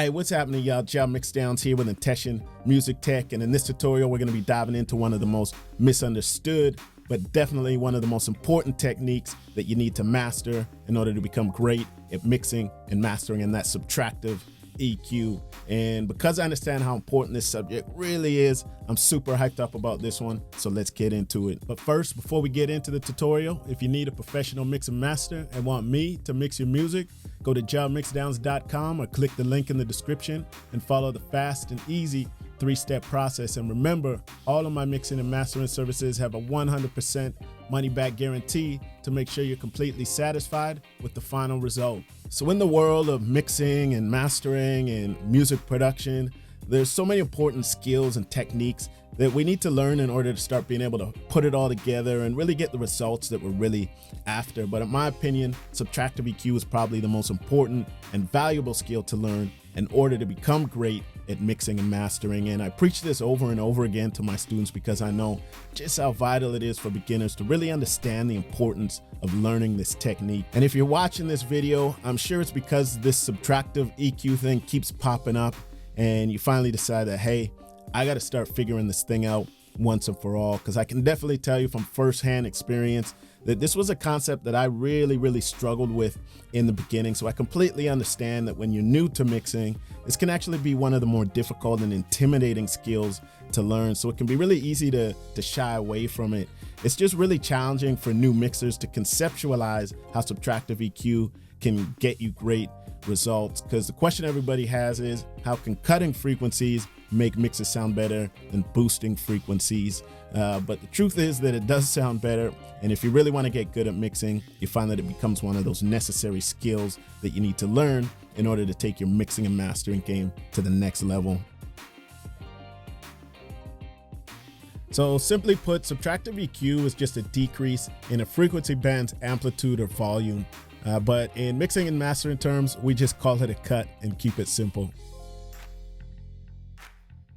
Hey, what's happening, y'all? Jamixdowns here with intessionmusictech, and in this tutorial we're going to be diving into one of the most misunderstood but definitely one of the most important techniques that you need to master in order to become great at mixing and mastering, and that's subtractive EQ. And because I understand how important this subject really is, I'm super hyped up about this one, so let's get into it. But first, before we get into the tutorial, if you need a professional mix and master and want me to mix your music, go to jamixdowns.com or click the link in the description and follow the fast and easy 3-step process. And remember, all of my mixing and mastering services have a 100% money-back guarantee to make sure you're completely satisfied with the final result. So in the world of mixing and mastering and music production, there's so many important skills and techniques that we need to learn in order to start being able to put it all together and really get the results that we're really after. But in my opinion, subtractive EQ is probably the most important and valuable skill to learn in order to become great at mixing and mastering. And I preach this over and over again to my students because I know just how vital it is for beginners to really understand the importance of learning this technique. And if you're watching this video, I'm sure it's because this subtractive EQ thing keeps popping up and you finally decide that, hey, I got to start figuring this thing out once and for all, because I can definitely tell you from firsthand experience that this was a concept that I really struggled with in the beginning. So I completely understand that when you're new to mixing, this can actually be one of the more difficult and intimidating skills to learn. So it can be really easy to shy away from it. It's just really challenging for new mixers to conceptualize how subtractive EQ can get you great results, because the question everybody has is, how can cutting frequencies make mixes sound better than boosting frequencies? But the truth is that it does sound better, and if you really want to get good at mixing, you find that it becomes one of those necessary skills that you need to learn in order to take your mixing and mastering game to the next level. So simply put, subtractive EQ is just a decrease in a frequency band's amplitude or volume. But in mixing and mastering terms, we just call it a cut and keep it simple.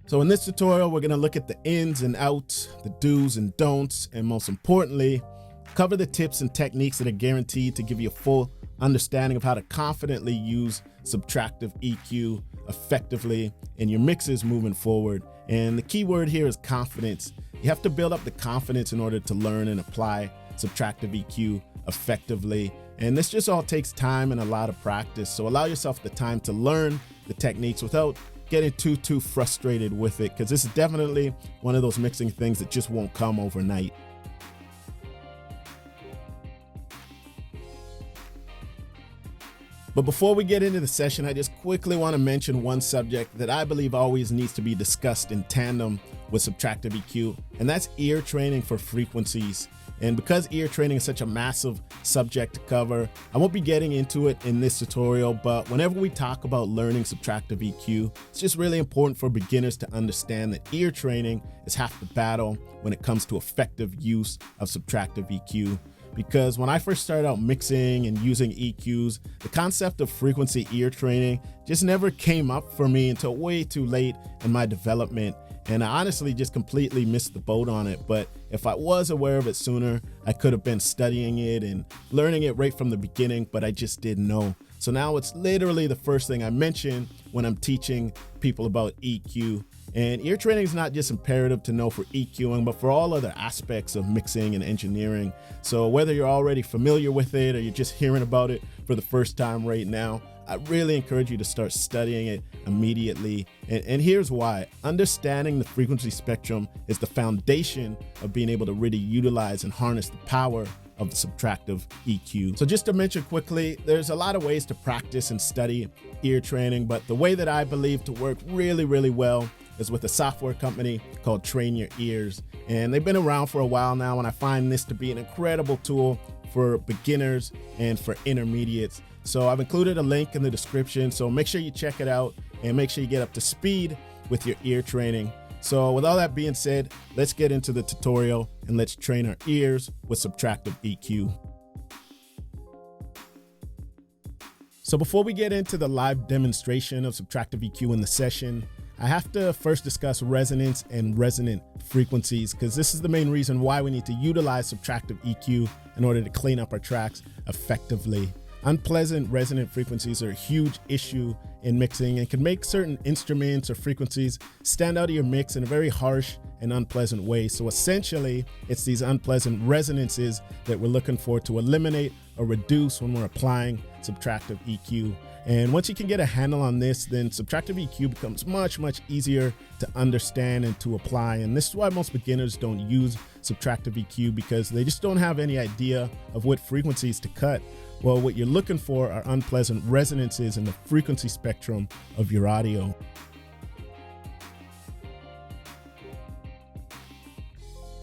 So in this tutorial, we're going to look at the ins and outs, the do's and don'ts, and most importantly, cover the tips and techniques that are guaranteed to give you a full understanding of how to confidently use subtractive EQ effectively in your mixes moving forward. And the key word here is confidence. You have to build up the confidence in order to learn and apply subtractive EQ effectively. And this just all takes time and a lot of practice. So allow yourself the time to learn the techniques without getting too frustrated with it, because this is definitely one of those mixing things that just won't come overnight. But before we get into the session, I just quickly want to mention one subject that I believe always needs to be discussed in tandem with subtractive EQ, and that's ear training for frequencies. And because ear training is such a massive subject to cover, I won't be getting into it in this tutorial, but whenever we talk about learning subtractive EQ, it's just really important for beginners to understand that ear training is half the battle when it comes to effective use of subtractive EQ. Because when I first started out mixing and using EQs, the concept of frequency ear training just never came up for me until way too late in my development. And I honestly just completely missed the boat on it. But if I was aware of it sooner, I could have been studying it and learning it right from the beginning, but I just didn't know. So now it's literally the first thing I mention when I'm teaching people about EQ. And ear training is not just imperative to know for EQing, but for all other aspects of mixing and engineering. So whether you're already familiar with it or you're just hearing about it for the first time right now, I really encourage you to start studying it immediately. And here's why. Understanding the frequency spectrum is the foundation of being able to really utilize and harness the power of subtractive EQ. So just to mention quickly, there's a lot of ways to practice and study ear training, but the way that I believe to work really well is with a software company called Train Your Ears. And they've been around for a while now, and I find this to be an incredible tool for beginners and for intermediates. So I've included a link in the description, so make sure you check it out and make sure you get up to speed with your ear training. So with all that being said, let's get into the tutorial and let's train our ears with subtractive EQ. So before we get into the live demonstration of subtractive EQ in the session, I have to first discuss resonance and resonant frequencies, because this is the main reason why we need to utilize subtractive EQ in order to clean up our tracks effectively. Unpleasant resonant frequencies are a huge issue in mixing and can make certain instruments or frequencies stand out of your mix in a very harsh and unpleasant way. So essentially, it's these unpleasant resonances that we're looking for to eliminate or reduce when we're applying subtractive EQ. And once you can get a handle on this, then subtractive EQ becomes much easier to understand and to apply. And this is why most beginners don't use subtractive EQ, because they just don't have any idea of what frequencies to cut. Well, what you're looking for are unpleasant resonances in the frequency spectrum of your audio.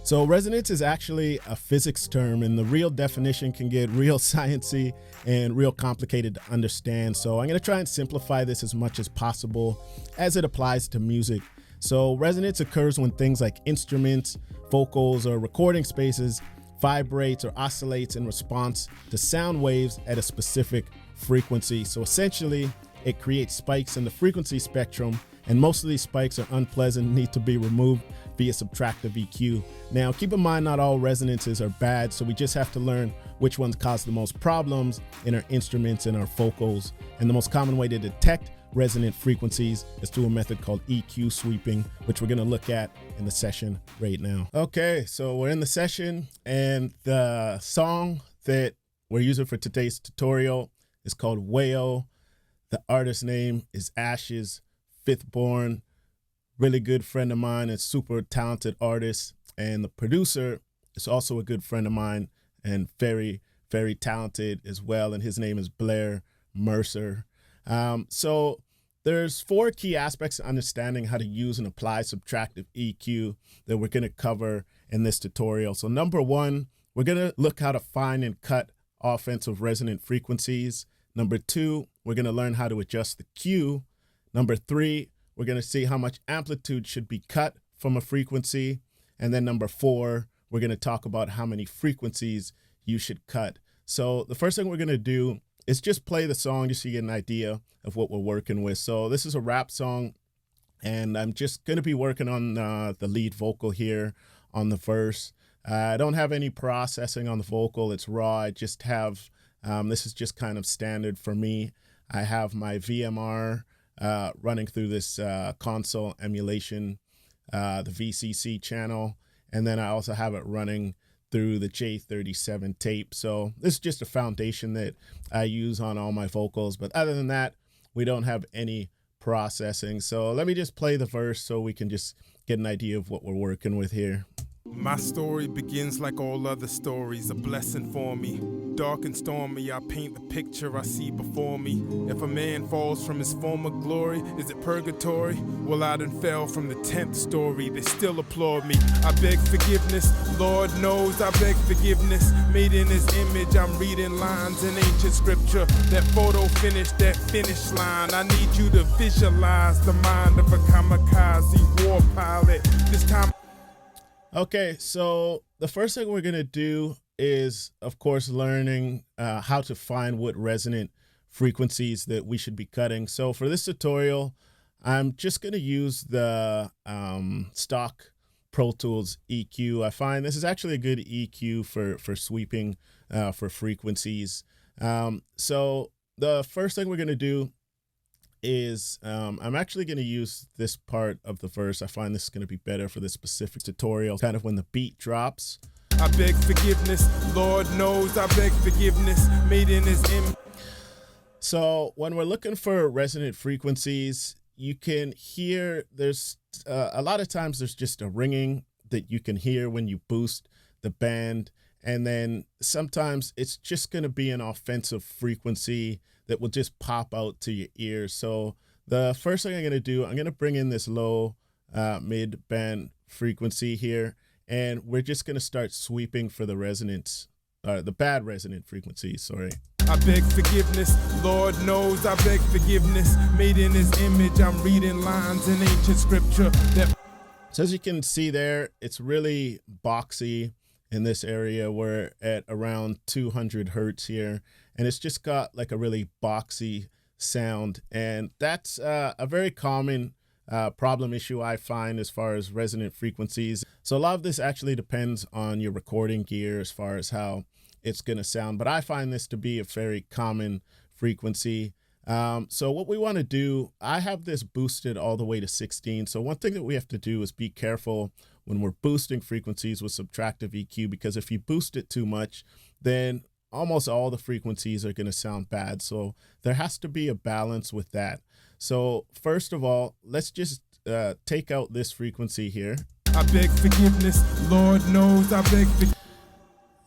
So resonance is actually a physics term, and the real definition can get real sciencey and real complicated to understand. So I'm going to try and simplify this as much as possible as it applies to music. So resonance occurs when things like instruments, vocals, or recording spaces vibrates or oscillates in response to sound waves at a specific frequency. So essentially, it creates spikes in the frequency spectrum, and most of these spikes are unpleasant and need to be removed via subtractive EQ. Now, keep in mind, not all resonances are bad, so we just have to learn which ones cause the most problems in our instruments and our vocals. And the most common way to detect resonant frequencies is through a method called EQ sweeping, which we're going to look at in the session right now. Okay, so we're in the session, and the song that we're using for today's tutorial is called Wayo. The artist name is Ashes, Fifth Born, really good friend of mine and super talented artist. And the producer is also a good friend of mine and very talented as well. And his name is Blair Mercer. So there's 4 key aspects to understanding how to use and apply subtractive EQ that we're going to cover in this tutorial. So number 1, we're going to look how to find and cut offensive resonant frequencies. Number 2, we're going to learn how to adjust the Q. Number 3, we're going to see how much amplitude should be cut from a frequency. And then number 4, we're going to talk about how many frequencies you should cut. So the first thing we're going to do is just play the song just so you get an idea of what we're working with. So this is a rap song, and I'm just going to be working on the lead vocal here on the verse. I don't have any processing on the vocal. It's raw. I just have, this is just kind of standard for me. I have my VMR running through this console emulation, the VCC channel, and then I also have it running through the J37 tape. So this is just a foundation that I use on all my vocals. But other than that, we don't have any processing. So let me just play the verse so we can just get an idea of what we're working with here. My story begins like all other stories, a blessing for me. Dark and stormy, I paint the picture I see before me. If a man falls from his former glory, is it purgatory? Well, I done fell from the 10th story, they still applaud me. I beg forgiveness, Lord knows I beg forgiveness. Made in his image, I'm reading lines in ancient scripture. That photo finish, that finish line. I need you to visualize the mind of a kamikaze war pilot. This time. Okay, so the first thing we're going to do is, of course, learning how to find what resonant frequencies that we should be cutting. So for this tutorial, I'm just going to use the stock Pro Tools EQ. I find this is actually a good EQ for sweeping for frequencies. So the first thing we're going to do is I'm actually going to use this part of the verse. I find this is going to be better for this specific tutorial, kind of when the beat drops. I beg forgiveness, Lord knows I beg forgiveness, made in his image. So when we're looking for resonant frequencies, you can hear there's a lot of times there's just a ringing that you can hear when you boost the band. And then sometimes it's just going to be an offensive frequency that will just pop out to your ears. So the first thing I'm going to do, I'm going to bring in this low mid band frequency here, and we're just going to start sweeping for the resonance, the bad resonant frequencies, sorry. I beg forgiveness, Lord knows I beg forgiveness, made in his image, I'm reading lines in ancient scripture. So as you can see there, it's really boxy in this area. We're at around 200 hertz here, and it's just got like a really boxy sound. And that's a very common problem issue I find as far as resonant frequencies. So a lot of this actually depends on your recording gear as far as how it's going to sound. But I find this to be a very common frequency. So what we want to do, I have this boosted all the way to 16. So one thing that we have to do is be careful when we're boosting frequencies with subtractive EQ, because if you boost it too much, then almost all the frequencies are going to sound bad. So there has to be a balance with that. So first of all, let's just take out this frequency here. I beg forgiveness, Lord knows I beg forgiveness.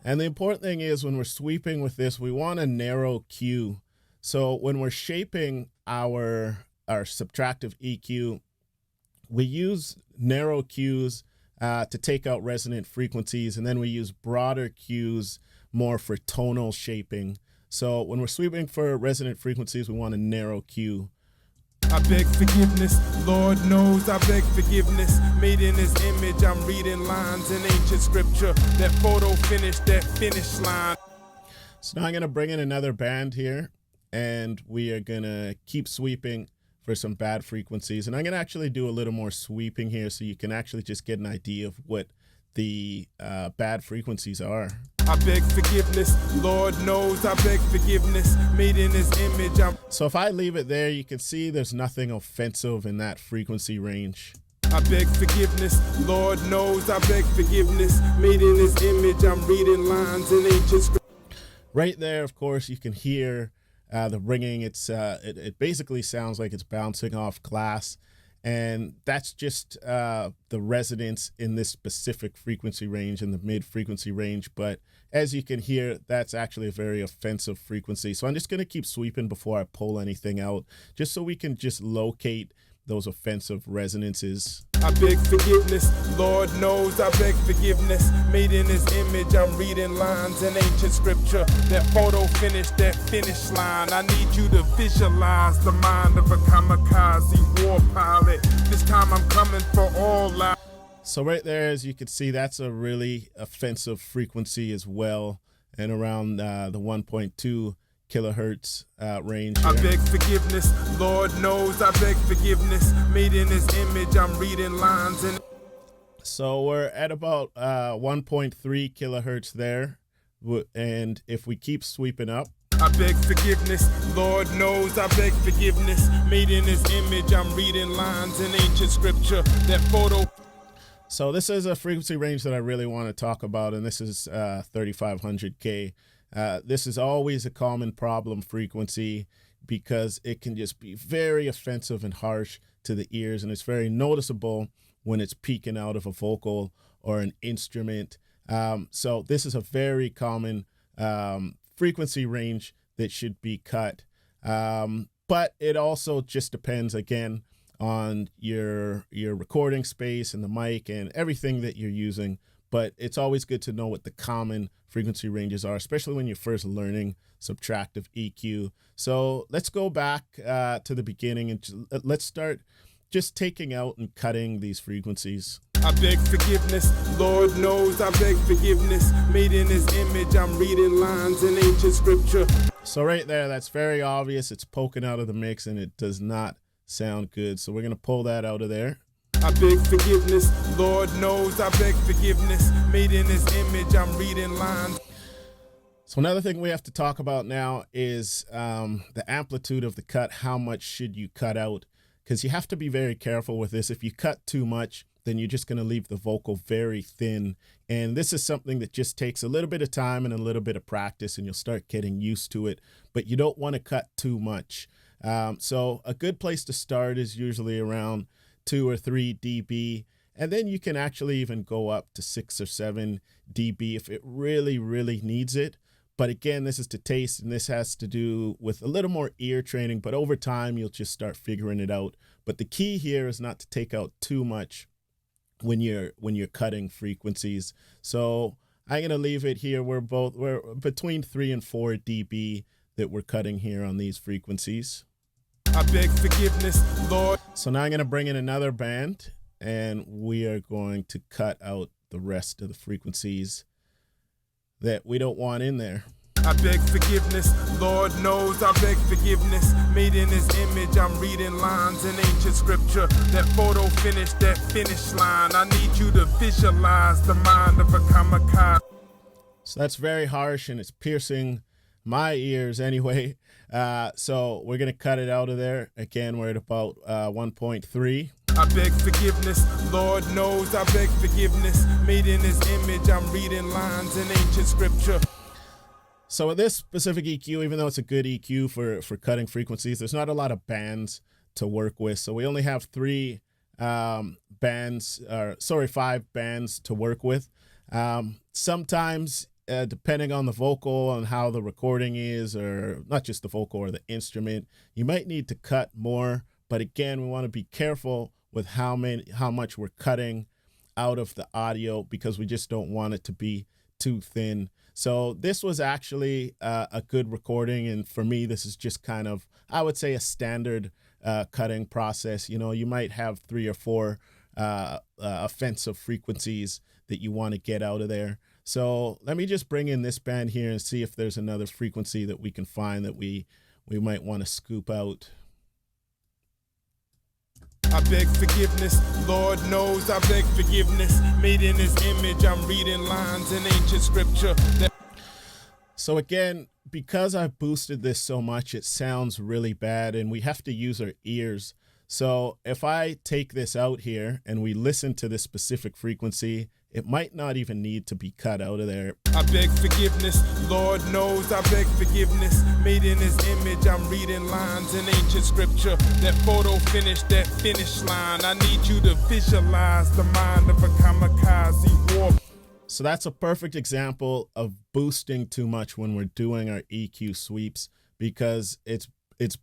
And the important thing is when we're sweeping with this, we want a narrow Q. So when we're shaping our subtractive EQ, we use narrow Qs to take out resonant frequencies, and then we use broader Qs more for tonal shaping. So when we're sweeping for resonant frequencies, we want a narrow Q. I beg forgiveness, Lord knows I beg forgiveness. Made in his image, I'm reading lines in ancient scripture. That photo finish, that finish line. So now I'm gonna bring in another band here, and we are gonna keep sweeping for some bad frequencies. And I'm gonna actually do a little more sweeping here so you can actually just get an idea of what the bad frequencies are. I beg forgiveness, Lord knows I beg forgiveness. Made in his image, So if I leave it there, you can see there's nothing offensive in that frequency range. I beg forgiveness, Lord knows I beg forgiveness. Made in his image, I'm reading lines in ancient scripture. Right there, of course, you can hear the ringing. It basically sounds like it's bouncing off glass. And that's just the resonance in this specific frequency range, in the mid frequency range. But as you can hear, that's actually a very offensive frequency. So I'm just going to keep sweeping before I pull anything out, just so we can just locate those offensive resonances. I beg forgiveness, Lord knows I beg forgiveness. Made in his image, I'm reading lines in ancient scripture. That photo finish, that finish line. I need you to visualize the mind of a kamikaze war pilot. This time I'm coming for all life. So right there, as you can see, that's a really offensive frequency as well, and around the 1.2 kilohertz range here. I beg forgiveness, Lord knows I beg forgiveness. Made in his image, I'm reading lines in. So we're at about 1.3 kilohertz there, and if we keep sweeping up, I beg forgiveness, Lord knows I beg forgiveness. Made in his image, I'm reading lines in ancient scripture. That photo. So this is a frequency range that I really want to talk about, and this is 3500K. This is always a common problem frequency because it can just be very offensive and harsh to the ears, and it's very noticeable when it's peeking out of a vocal or an instrument. So this is a very common frequency range that should be cut. But it also just depends, again, on your recording space and the mic and everything that you're using. But it's always good to know what the common frequency ranges are, especially when you're first learning subtractive EQ. So let's go back to the beginning and let's start just taking out and cutting these frequencies. I beg forgiveness, Lord knows I beg forgiveness. Made in his image, I'm reading lines in ancient scripture. So right there, that's very obvious. It's poking out of the mix and it does not sound good. So we're going to pull that out of there. I beg forgiveness, Lord knows I beg forgiveness. Made in his image, I'm reading lines. So another thing we have to talk about now is the amplitude of the cut. How much should you cut out? Because you have to be very careful with this. If you cut too much, then you're just going to leave the vocal very thin. And this is something that just takes a little bit of time and a little bit of practice, and you'll start getting used to it. But you don't want to cut too much. So a good place to start is usually around 2 or 3 dB, and then you can actually even go up to 6 or 7 dB if it really, really needs it. But again, this is to taste, and this has to do with a little more ear training, but over time you'll just start figuring it out. But the key here is not to take out too much when you're cutting frequencies. So I'm gonna leave it here. We're between 3 and 4 dB that we're cutting here on these frequencies. I beg forgiveness, Lord. So now I'm going to bring in another band, and we are going to cut out the rest of the frequencies that we don't want in there. I beg forgiveness, Lord knows I beg forgiveness. Made in his image, I'm reading lines in ancient scripture. That photo finish, that finish line. I need you to visualize the mind of a kamikaze. So that's very harsh and it's piercing my ears anyway. So we're gonna cut it out of there. Again, we're at about 1.3. I beg forgiveness, Lord knows I beg forgiveness. Made in his image, I'm reading lines in ancient scripture. So with this specific EQ, even though it's a good EQ for cutting frequencies, there's not a lot of bands to work with. So we only have 5 bands to work with. Sometimes, depending on the vocal and how the recording is, or not just the vocal or the instrument, you might need to cut more. But again, we want to be careful with how much we're cutting out of the audio, because we just don't want it to be too thin. So this was actually a good recording, and for me, this is just kind of, I would say, a standard cutting process. You know, you might have 3 or 4 offensive frequencies that you want to get out of there. So let me just bring in this band here and see if there's another frequency that we can find that we might want to scoop out. I beg forgiveness, Lord knows I beg forgiveness. Made in his image, I'm reading lines in ancient scripture. So again, because I've boosted this so much, it sounds really bad, and we have to use our ears. So if I take this out here and we listen to this specific frequency, it might not even need to be cut out of there. I beg forgiveness, Lord knows I beg forgiveness. Made in his image, I'm reading lines in ancient scripture. That photo finish, that finish line. I need you to visualize the mind of a kamikaze war. So that's a perfect example of boosting too much when we're doing our EQ sweeps, because it's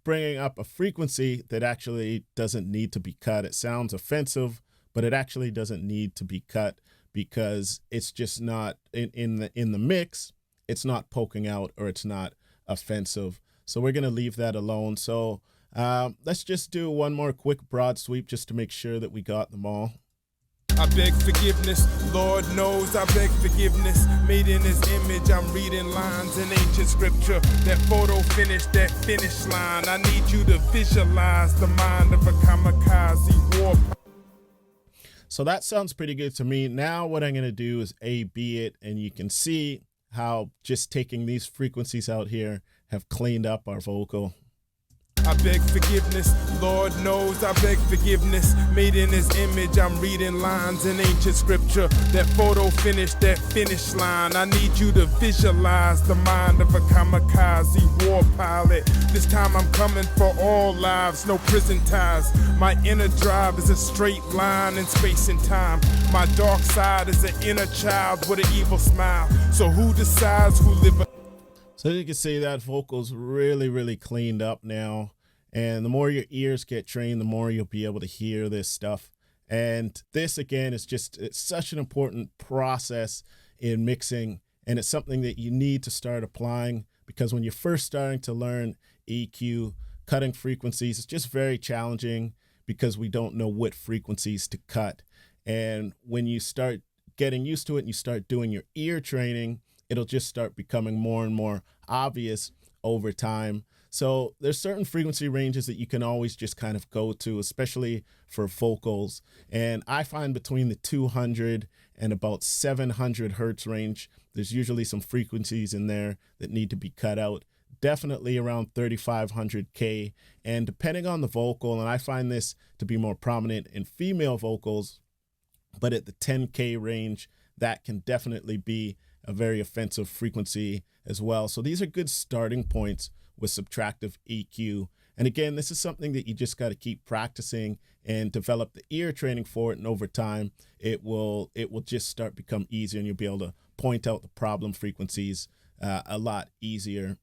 bringing up a frequency that actually doesn't need to be cut. It sounds offensive, but it actually doesn't need to be cut, because it's just not in the mix. It's not poking out, or it's not offensive. So we're going to leave that alone. So let's just do one more quick broad sweep just to make sure that we got them all. I beg forgiveness, Lord knows I beg forgiveness. Made in his image, I'm reading lines in ancient scripture. That photo finish, that finish line. I need you to visualize the mind of a kamikaze war. So that sounds pretty good to me. Now what I'm going to do is A/B it, and you can see how just taking these frequencies out here have cleaned up our vocal. I beg forgiveness, Lord knows I beg forgiveness. Made in his image, I'm reading lines in ancient scripture. That photo finish, that finish line. I need you to visualize the mind of a kamikaze war pilot. This time I'm coming for all lives, no prison ties. My inner drive is a straight line in space and time. My dark side is an inner child with an evil smile. So who decides who live? So you can see that vocal's really, really cleaned up now. And the more your ears get trained, the more you'll be able to hear this stuff. And this, again, is it's such an important process in mixing. And it's something that you need to start applying, because when you're first starting to learn EQ, cutting frequencies, it's just very challenging because we don't know what frequencies to cut. And when you start getting used to it and you start doing your ear training, it'll just start becoming more and more obvious over time. So there's certain frequency ranges that you can always just kind of go to, especially for vocals. And I find between the 200 and about 700 hertz range, there's usually some frequencies in there that need to be cut out. Definitely around 3500K. And depending on the vocal, and I find this to be more prominent in female vocals, but at the 10K range, that can definitely be a very offensive frequency as well. So these are good starting points with subtractive EQ. And again, this is something that you just got to keep practicing and develop the ear training for it. And over time, it will just start become easier, and you'll be able to point out the problem frequencies a lot easier.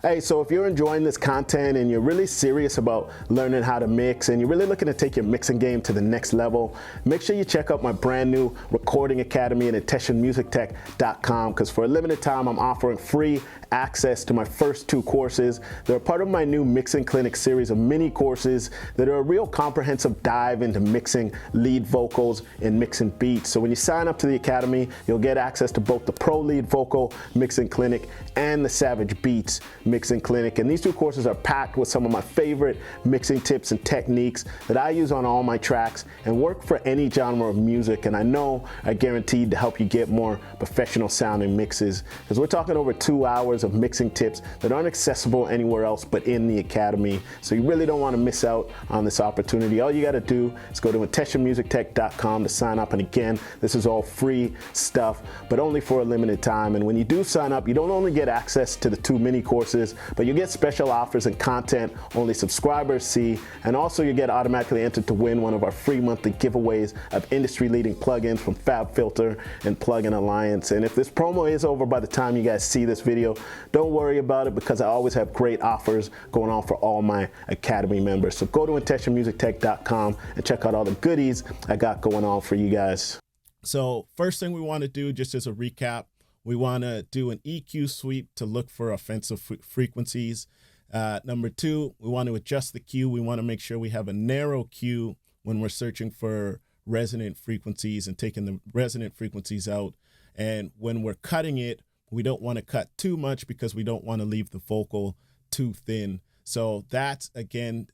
Hey, so if you're enjoying this content and you're really serious about learning how to mix and you're really looking to take your mixing game to the next level, make sure you check out my brand new recording academy at intessionmusictech.com, because for a limited time, I'm offering free access to my first 2 courses. They're a part of my new Mixing Clinic series of mini courses that are a real comprehensive dive into mixing lead vocals and mixing beats. So when you sign up to the Academy, you'll get access to both the Pro Lead Vocal Mixing Clinic and the Savage Beats Mixing Clinic. And these 2 courses are packed with some of my favorite mixing tips and techniques that I use on all my tracks and work for any genre of music. And I know are guaranteed to help you get more professional sounding mixes, because we're talking over 2 hours of mixing tips that aren't accessible anywhere else but in the Academy. So you really don't want to miss out on this opportunity. All you got to do is go to intessionmusictech.com to sign up. And again, this is all free stuff, but only for a limited time. And when you do sign up, you don't only get access to the 2 mini courses, but you get special offers and content only subscribers see. And also you get automatically entered to win one of our free monthly giveaways of industry leading plugins from FabFilter and Plugin Alliance. And if this promo is over by the time you guys see this video, don't worry about it, because I always have great offers going on for all my Academy members. So go to intessionmusictech.com and check out all the goodies I got going on for you guys. So first thing we want to do, just as a recap, we want to do an EQ sweep to look for offensive frequencies. Number 2, we want to adjust the Q. We want to make sure we have a narrow Q when we're searching for resonant frequencies and taking the resonant frequencies out. And when we're cutting it, we don't want to cut too much because we don't want to leave the vocal too thin. So that's, again,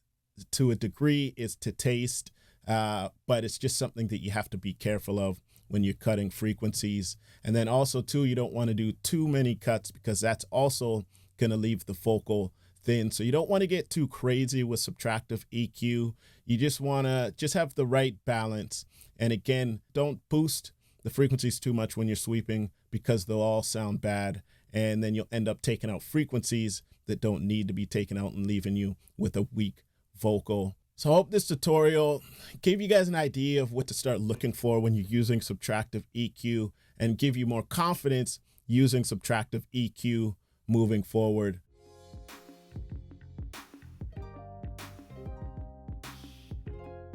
to a degree, is to taste, but it's just something that you have to be careful of when you're cutting frequencies. And then also too, you don't want to do too many cuts, because that's also going to leave the vocal thin. So you don't want to get too crazy with subtractive EQ. You just want to have the right balance. And again, don't boost the frequencies too much when you're sweeping, because they'll all sound bad. And then you'll end up taking out frequencies that don't need to be taken out and leaving you with a weak vocal. So I hope this tutorial gave you guys an idea of what to start looking for when you're using subtractive EQ, and give you more confidence using subtractive EQ moving forward.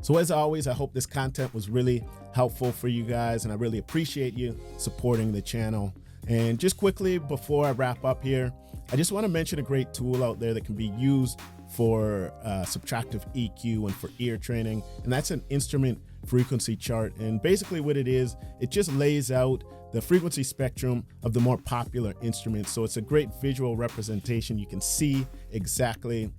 So as always, I hope this content was really helpful for you guys, and I really appreciate you supporting the channel. And just quickly before I wrap up here, I just want to mention a great tool out there that can be used for subtractive EQ and for ear training, and that's an instrument frequency chart. And basically what it is, it just lays out the frequency spectrum of the more popular instruments. So it's a great visual representation. You can see exactly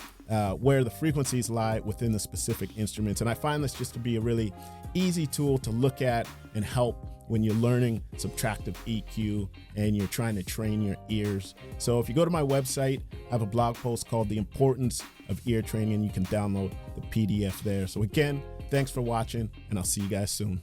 where the frequencies lie within the specific instruments. And I find this just to be a really easy tool to look at and help when you're learning subtractive EQ and you're trying to train your ears. So if you go to my website, I have a blog post called The Importance of Ear Training, and you can download the PDF there. So again, thanks for watching, and I'll see you guys soon.